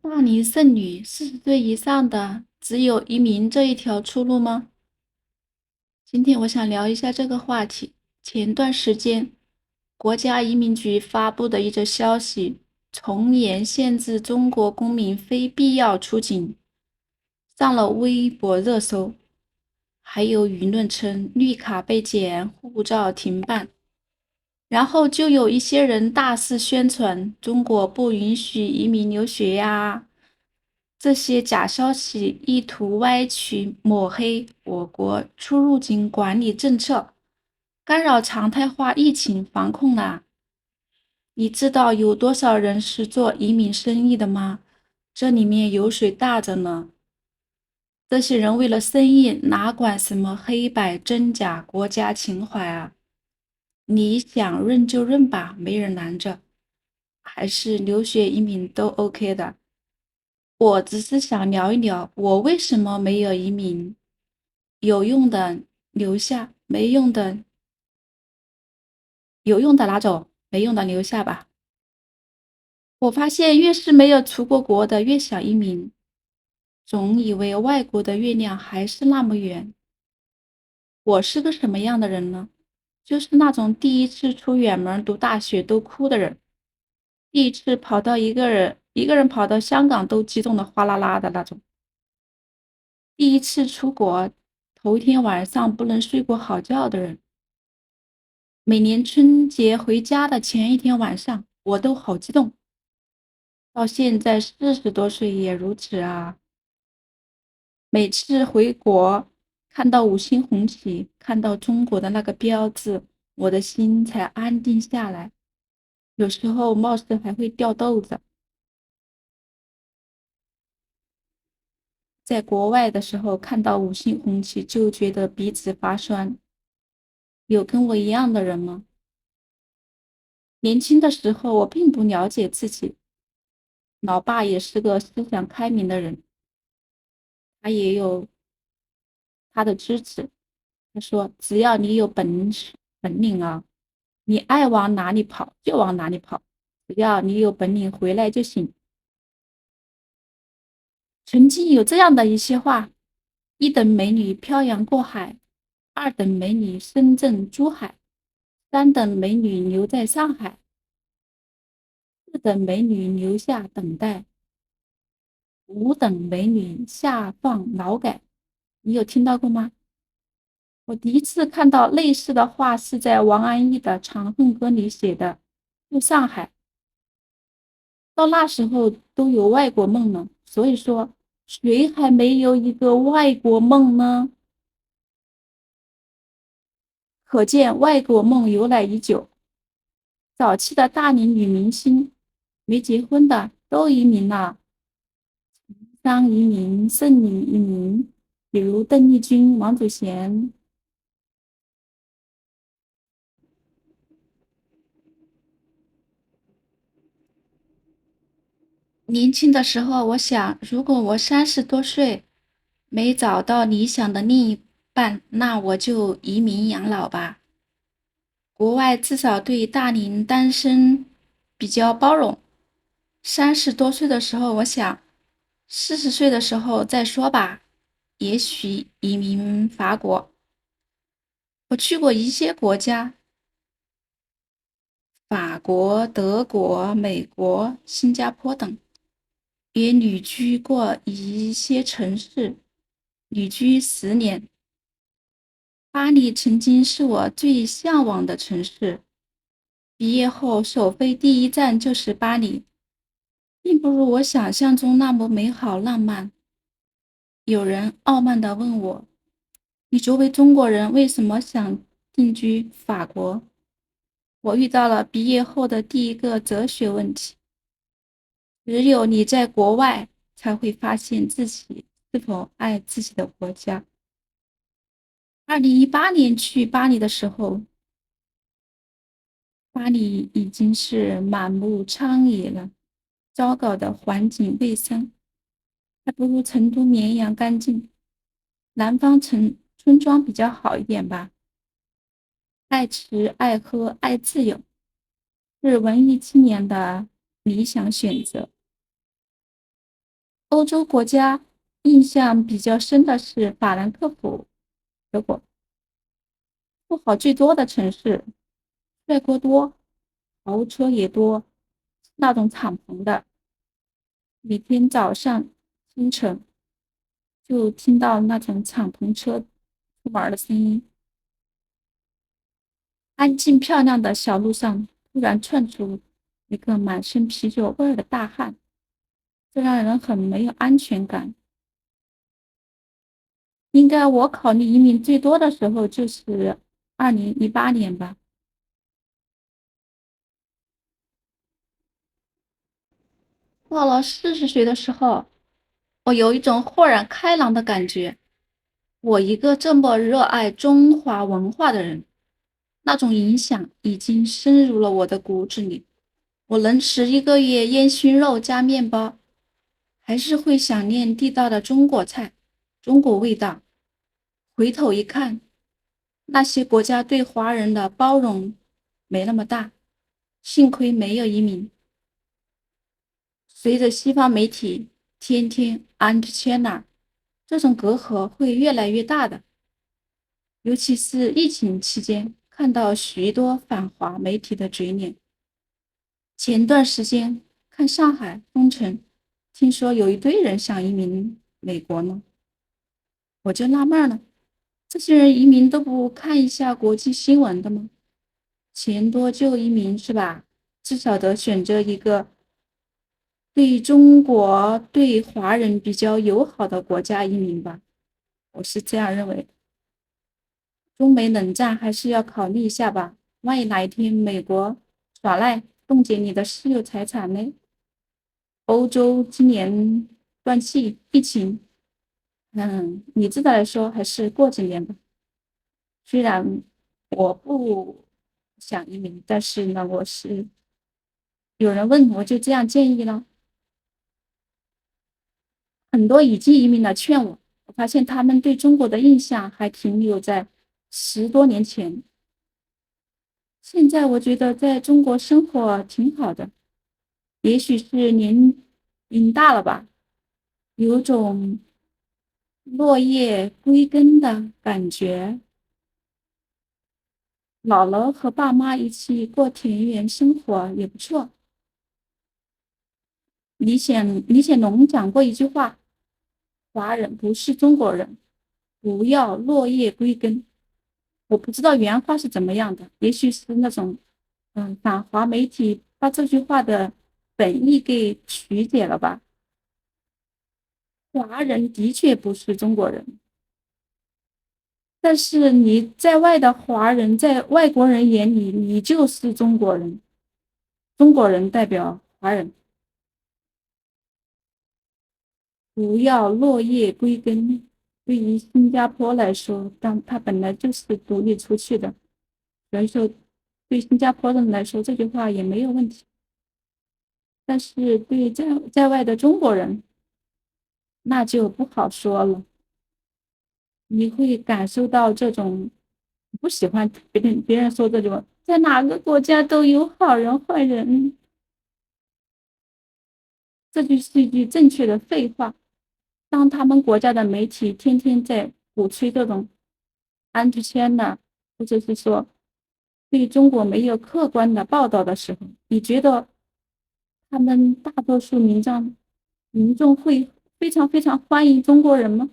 大龄剩女40岁以上的只有移民这一条出路吗？今天我想聊一下这个话题。前段时间，国家移民局发布的一则消息，从严限制中国公民非必要出境，上了微博热搜，还有舆论称绿卡被减，护照停办。然后就有一些人大肆宣传中国不允许移民留学呀，这些假消息意图歪曲抹黑我国出入境管理政策，干扰常态化疫情防控啦。你知道有多少人是做移民生意的吗？这里面油水大着呢。这些人为了生意，哪管什么黑白真假、国家情怀啊？你想认就认吧，没人拦着。还是留学移民都 OK 的。我只是想聊一聊，我为什么没有移民？有用的留下，没用的有用的拿走，没用的留下吧。我发现越是没有出过国的，越想移民，总以为外国的月亮还是那么圆。我是个什么样的人呢？就是那种第一次出远门读大学都哭的人，第一次跑到一个人跑到香港都激动的哗啦啦的那种。第一次出国，头一天晚上不能睡过好觉的人，每年春节回家的前一天晚上，我都好激动。到现在40多岁也如此啊！每次回国，看到五星红旗，看到中国的那个标志，我的心才安定下来。有时候貌似还会掉豆子。在国外的时候，看到五星红旗就觉得鼻子发酸。有跟我一样的人吗？年轻的时候，我并不了解自己。老爸也是个思想开明的人，他也有他的支持。他说：“只要你有本领啊，你爱往哪里跑就往哪里跑，只要你有本领回来就行。”曾经有这样的一些话：一等美女漂洋过海，二等美女深圳珠海，三等美女留在上海，四等美女留下等待，五等美女下放劳改。你有听到过吗？我第一次看到类似的话是在王安忆的《长恨歌》里写的，就上海。到那时候都有外国梦了，所以说谁还没有一个外国梦呢？可见外国梦由来已久。早期的大龄女明星，没结婚的都移民了，商移民、剩女移民，比如邓丽君、王祖贤。年轻的时候，我想，如果我30多岁没找到理想的另一半，那我就移民养老吧。国外至少对大龄单身比较包容。30多岁的时候，我想40岁的时候再说吧，也许移民法国。我去过一些国家，法国、德国、美国、新加坡等，也旅居过一些城市，旅居10年。巴黎曾经是我最向往的城市，毕业后首飞第一站就是巴黎，并不如我想象中那么美好浪漫。有人傲慢地问我：“你作为中国人，为什么想定居法国？”我遇到了毕业后的第一个哲学问题：只有你在国外，才会发现自己是否爱自己的国家。2018年去巴黎的时候，巴黎已经是满目疮痍了，糟糕的环境卫生，还不如成都绵阳干净。南方村庄比较好一点吧，爱吃爱喝爱自由，是文艺青年的理想选择。欧洲国家印象比较深的是法兰克福，德国，富豪最多的城市，帅哥多，豪车也多，那种敞篷的，每天早上清晨就听到那种敞篷车出门的声音。安静漂亮的小路上，突然窜出一个满身啤酒味儿的大汉，这让人很没有安全感。应该我考虑移民最多的时候就是2018年吧。到了40岁的时候，我有一种豁然开朗的感觉。我一个这么热爱中华文化的人，那种影响已经深入了我的骨子里。我能吃1个月烟熏肉加面包，还是会想念地道的中国菜、中国味道。回头一看，那些国家对华人的包容没那么大，幸亏没有移民。随着西方媒体天天 anti-China，这种隔阂会越来越大的。尤其是疫情期间，看到许多反华媒体的嘴脸。前段时间看上海封城，听说有一堆人想移民美国呢，我就纳闷了，这些人移民都不看一下国际新闻的吗？钱多就移民是吧？至少得选择一个对中国、对华人比较友好的国家移民吧，我是这样认为的。中美冷战还是要考虑一下吧，万一哪一天美国耍赖，冻结你的私有财产呢？欧洲今年断气，疫情，理智的来说，还是过几年吧。虽然我不想移民，但是呢，有人问我就这样建议了。很多已经移民的劝我，我发现他们对中国的印象还停留在10多年前。现在我觉得在中国生活挺好的，也许是年龄大了吧，有种落叶归根的感觉。老了和爸妈一起过田园生活也不错。李显龙讲过一句话：华人不是中国人，不要落叶归根。我不知道原话是怎么样的，也许是那种反华媒体把这句话的本意给曲解了吧。华人的确不是中国人，但是你在外的华人，在外国人眼里，你就是中国人。中国人代表华人，不要落叶归根。对于新加坡来说，当它本来就是独立出去的，所以说对新加坡人来说，这句话也没有问题。但是对在外的中国人，那就不好说了。你会感受到这种不喜欢别人说这种，在哪个国家都有好人坏人，这就是一句正确的废话。当他们国家的媒体天天在鼓吹这种安之圈的，或者是说对中国没有客观的报道的时候，你觉得他们大多数民众会非常非常欢迎中国人吗？